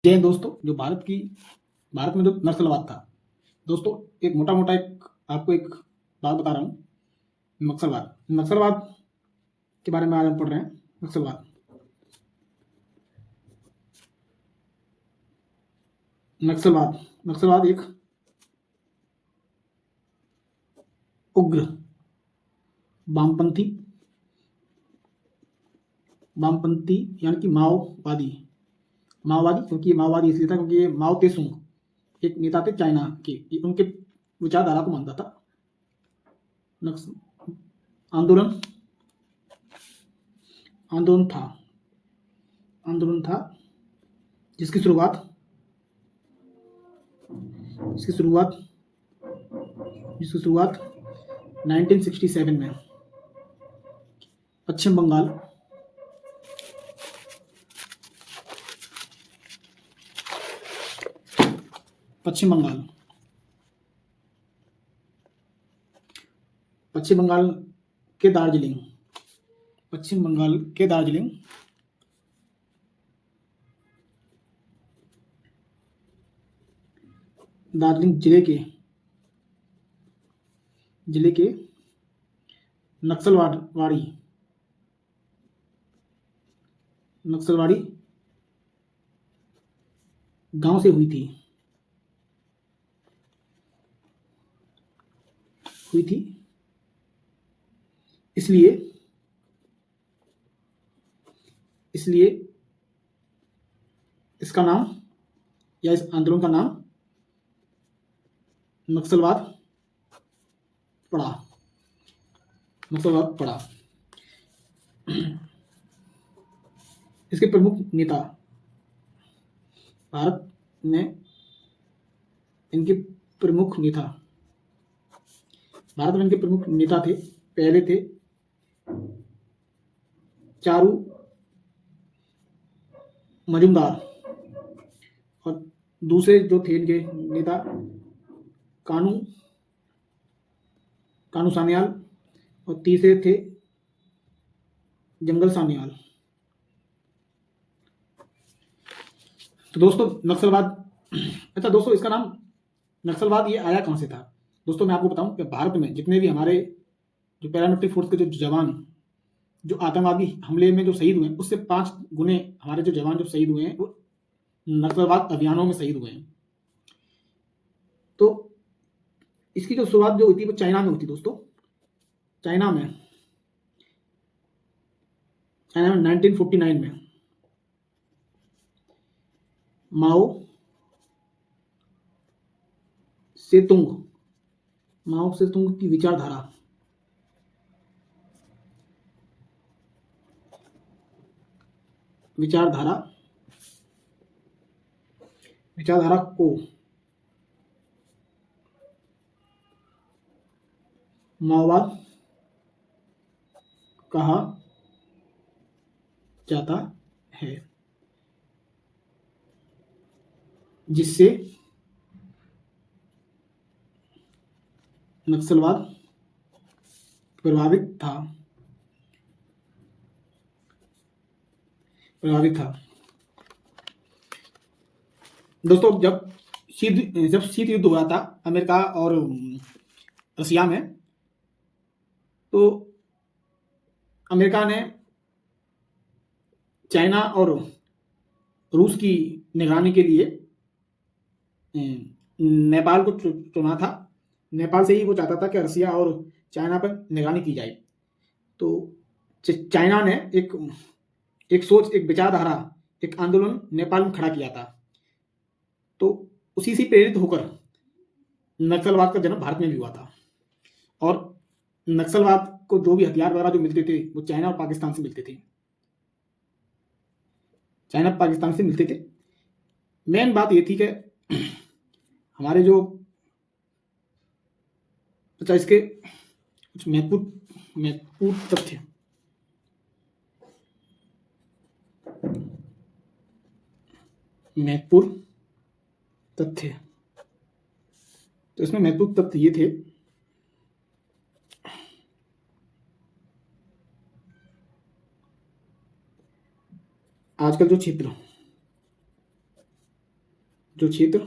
जय हिंद दोस्तों। जो भारत में जो नक्सलवाद था दोस्तों, एक मोटा मोटा आपको एक बात बता रहा हूँ। नक्सलवाद नक्सलवाद के बारे में आज हम पढ़ रहे हैं। नक्सलवाद नक्सलवाद नक्सलवाद एक उग्र वामपंथी वामपंथी यानी कि माओवादी माओवादी क्योंकि माओवादी इसलिए था क्योंकि ये माओ तेसुंग एक नेता थे चाइना के। उनके विचारधारा को मानता था। नक्स आंदोलन आंदोलन था आंदोलन था जिसकी शुरुआत जिसकी शुरुआत जिसकी शुरुआत 1967 में पश्चिम बंगाल पश्चिम बंगाल पश्चिम बंगाल के दार्जिलिंग पश्चिम बंगाल के दार्जिलिंग दार्जिलिंग जिले के नक्सलवाड़ी गांव से हुई थी इसलिए इसका नाम या इस आंदोलन का नाम नक्सलवाद पड़ा। इसके प्रमुख नेता भारत में इनके प्रमुख नेता थे। पहले थे चारू मजुमदार और दूसरे जो थे इनके नेता कानू सान्याल और तीसरे थे जंगल सान्याल। तो दोस्तों नक्सलवाद, अच्छा दोस्तों, इसका नाम नक्सलवाद ये आया कहां से था? दोस्तों मैं आपको बताऊं कि भारत में जितने भी हमारे जो पैरामिलिट्री फोर्स के जो जवान जो आतंकवादी हमले में जो शहीद हुए हैं, उससे 5 गुने हमारे जो जवान जो शहीद हुए हैं वो नक्सलवाद अभियानों में शहीद हुए हैं। तो इसकी जो शुरुआत जो हुई थी वो चाइना में हुई थी दोस्तों। चाइना में 1949 में माओ सेतुंग की विचारधारा को माओवाद कहा जाता है, जिससे नक्सलवाद प्रभावित था। दोस्तों जब शीत युद्ध हुआ था अमेरिका और रसिया में, तो अमेरिका ने चाइना और रूस की निगरानी के लिए नेपाल को चुना था। नेपाल से ही वो चाहता था कि रसिया और चाइना पर निगरानी की जाए। तो चाइना ने एक सोच, एक विचारधारा, एक आंदोलन नेपाल में खड़ा किया था। तो उसी से प्रेरित होकर नक्सलवाद का जन्म भारत में भी हुआ था। और नक्सलवाद को जो भी हथियार वगैरह जो मिलते थे वो चाइना और पाकिस्तान से मिलते थे। मेन बात ये थी कि हमारे जो, अच्छा, इसके कुछ महत्वपूर्ण तथ्य तो इसमें महत्वपूर्ण तथ्य ये थे। आजकल जो क्षेत्र जो क्षेत्र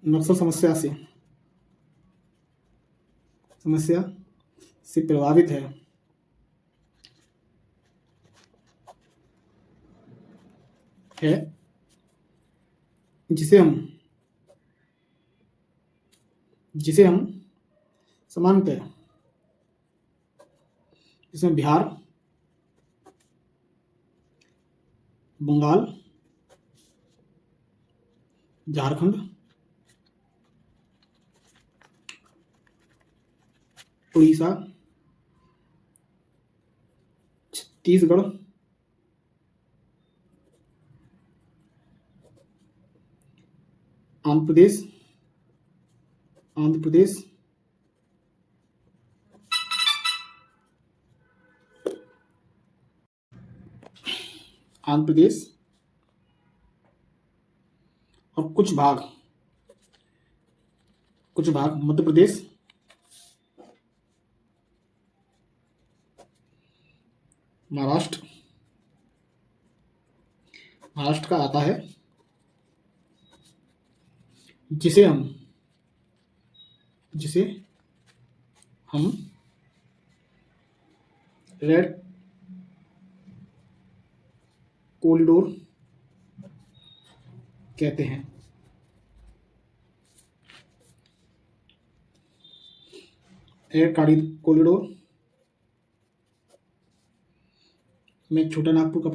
नक्सल समस्या से प्रभावित है जिसे हम समानतः इसमें बिहार, बंगाल, झारखंड, उड़ीसा, छत्तीसगढ़, आंध्र प्रदेश, और कुछ भाग मध्य प्रदेश, महाराष्ट्र का आता है, जिसे हम रेड कॉरिडोर कहते हैं। रेड कॉरिडोर में छोटा नागपुर का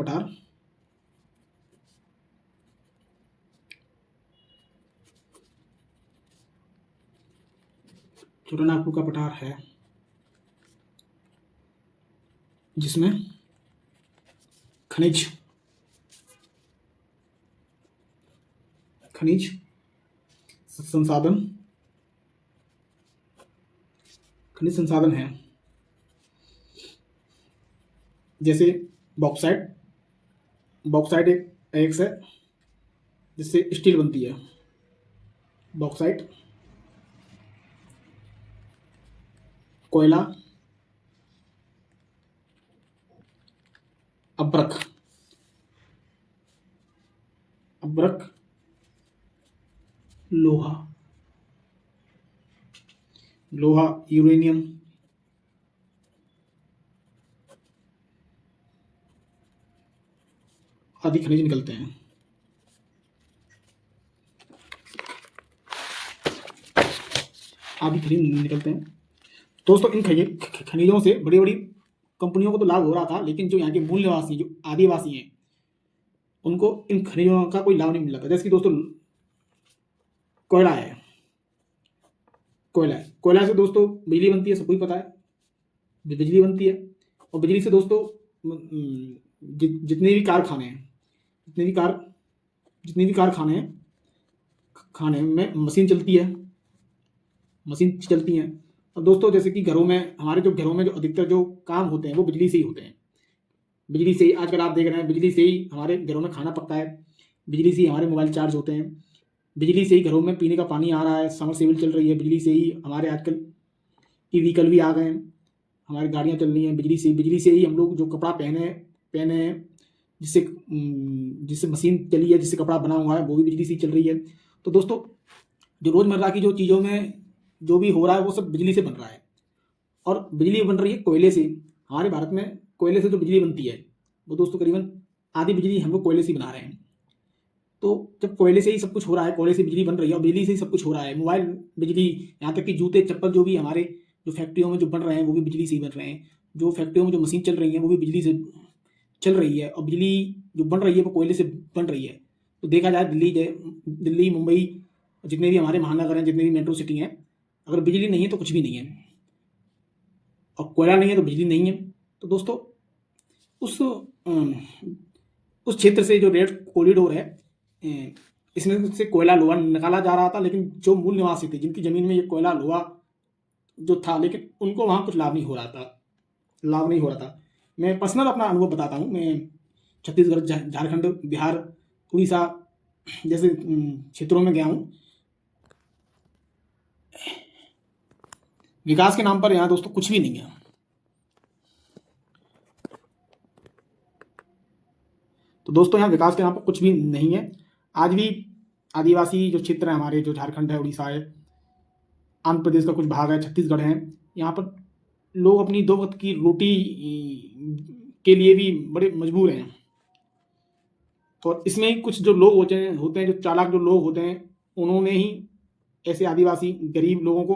पठार, है, जिसमें खनिज संसाधन है, जैसे बॉक्साइट एक है जिससे स्टील बनती है। बॉक्साइट, कोयला, अब्रक, लोहा, यूरेनियम आदि खनिज निकलते हैं। दोस्तों इन खनिजों से बड़ी बड़ी कंपनियों को तो लाभ हो रहा था, लेकिन जो यहाँ के मूल निवासी, जो आदिवासी हैं, उनको इन खनिजों का कोई लाभ नहीं मिल रहा था। जैसे कि दोस्तों कोयला से दोस्तों बिजली बनती है, सबको ही पता है बिजली बनती है। और बिजली से दोस्तों जितने भी कारखाने हैं, खाने में मशीन चलती हैं। और दोस्तों जैसे कि घरों में जो अधिकतर जो काम होते हैं वो बिजली से ही होते हैं। बिजली से ही आजकल आप देख रहे हैं, बिजली से ही हमारे घरों में खाना पकता है, बिजली से ही हमारे मोबाइल चार्ज होते हैं, बिजली से ही घरों में पीने का पानी आ रहा है, समरसेबल चल रही है, बिजली से ही हमारे आजकल व्हीकल भी आ गए हैं, हमारी गाड़ियाँ चल रही हैं बिजली से ही हम लोग जो कपड़ा पहने हैं, जिससे मशीन चली है, जिससे कपड़ा बना हुआ है, वो भी बिजली से ही चल रही है। तो दोस्तों जो रोज़मर्रा की जो चीज़ों में जो भी हो रहा है वो सब बिजली से बन रहा है, और बिजली बन रही है कोयले से। हमारे भारत में कोयले से जो बिजली बनती है वो दोस्तों करीबन आधी बिजली हम लोग कोयले से ही बना रहे हैं। तो जब कोयले से ही सब कुछ हो रहा है, कोयले से बिजली बन रही है और बिजली से ही सब कुछ हो रहा है, मोबाइल बिजली, यहाँ तक कि जूते चप्पल जो भी हमारे जो फैक्ट्रियों में जो बन रहे हैं वो भी बिजली से ही बन रहे हैं, जो फैक्ट्रियों में जो मशीन चल रही है वो भी बिजली से चल रही है, और बिजली जो बन रही है वो कोयले से बन रही है। तो देखा जाए दिल्ली, मुंबई, जितने भी हमारे महानगर हैं, जितने भी मेट्रो सिटी हैं, अगर बिजली नहीं है तो कुछ भी नहीं है, और कोयला नहीं है तो बिजली नहीं है। तो दोस्तों उस क्षेत्र से जो रेड कॉरिडोर है, इसमें से कोयला लोहा निकाला जा रहा था, लेकिन जो मूल निवासी थे, जिनकी ज़मीन में ये कोयला लोहा जो था, लेकिन उनको वहाँ कुछ लाभ नहीं हो रहा था। मैं पर्सनल अपना अनुभव बताता हूँ। मैं छत्तीसगढ़, झारखंड, बिहार, उड़ीसा जैसे क्षेत्रों में गया हूँ। विकास के नाम पर यहाँ दोस्तों कुछ भी नहीं है। तो दोस्तों यहाँ विकास के नाम पर कुछ भी नहीं है। आज भी आदिवासी जो क्षेत्र है हमारे, जो झारखंड है, उड़ीसा है, आंध्र प्रदेश का कुछ भाग है, छत्तीसगढ़ है, यहाँ पर लोग अपनी 2 वक़्त की रोटी के लिए भी बड़े मजबूर हैं। और इसमें कुछ जो लोग होते हैं, जो चालाक जो लोग होते हैं, उन्होंने ही ऐसे आदिवासी गरीब लोगों को,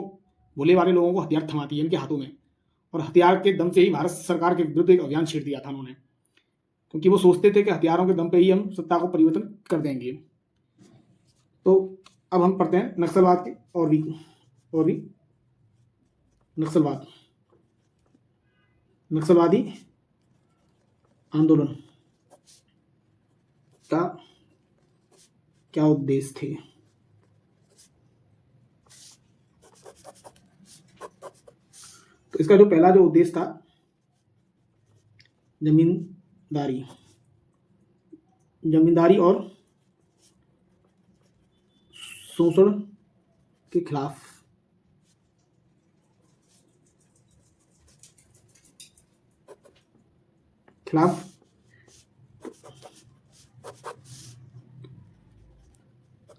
भोले वाले लोगों को हथियार थमा दिए इनके हाथों में, और हथियार के दम से ही भारत सरकार के विरुद्ध एक अभियान छेड़ दिया था उन्होंने, क्योंकि वो सोचते थे कि हथियारों के दम पे ही हम सत्ता को परिवर्तन कर देंगे। तो अब हम पढ़ते हैं नक्सलवाद के और भी नक्सलवादी आंदोलन का क्या उद्देश्य थे। तो इसका जो पहला जो उद्देश्य था, जमींदारी और शोषण के खिलाफ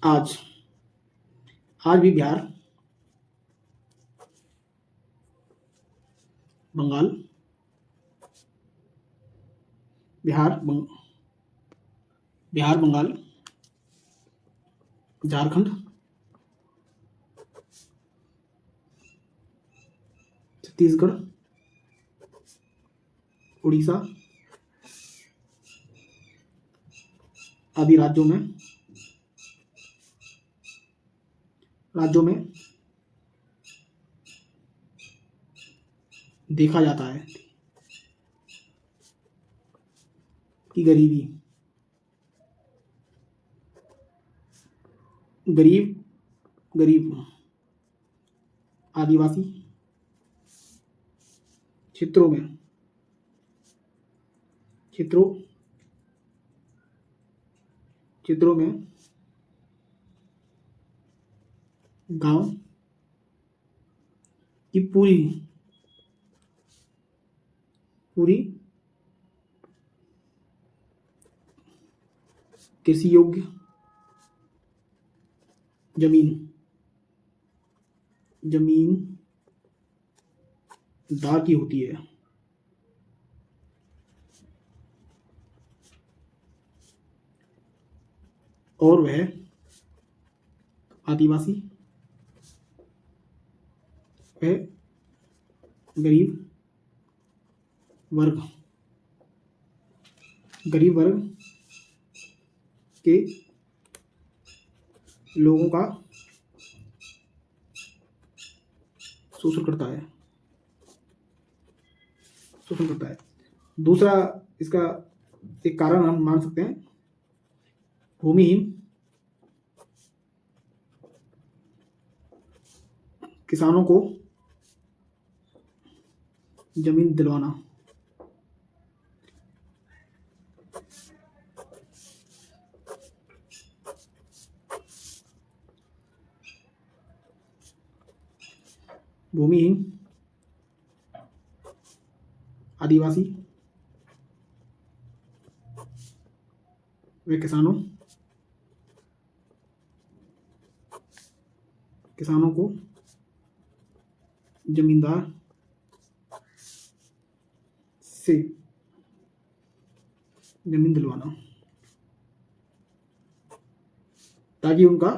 आज भी बिहार, बंगाल, झारखंड, छत्तीसगढ़, उड़ीसा आदि राज्यों में देखा जाता है कि गरीब आदिवासी क्षेत्रों में गांव की पूरी कृषि योग्य जमींदार की होती है, और वह आदिवासी वह गरीब वर्ग के लोगों का शोषण करता है। दूसरा इसका एक कारण हम मान सकते हैं, भूमिहीन किसानों को जमीन दिलवाना। भूमिहीन आदिवासी वे किसानों को जमींदार से जमीन दिलवाना, ताकि उनका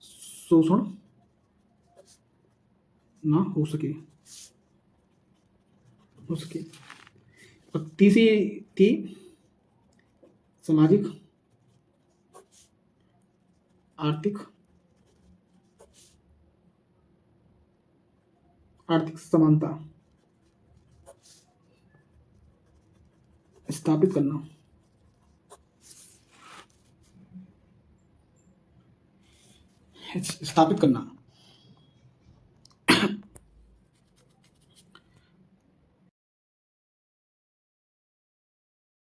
शोषण ना हो सके। और तीसरी थी सामाजिक आर्थिक समानता स्थापित करना।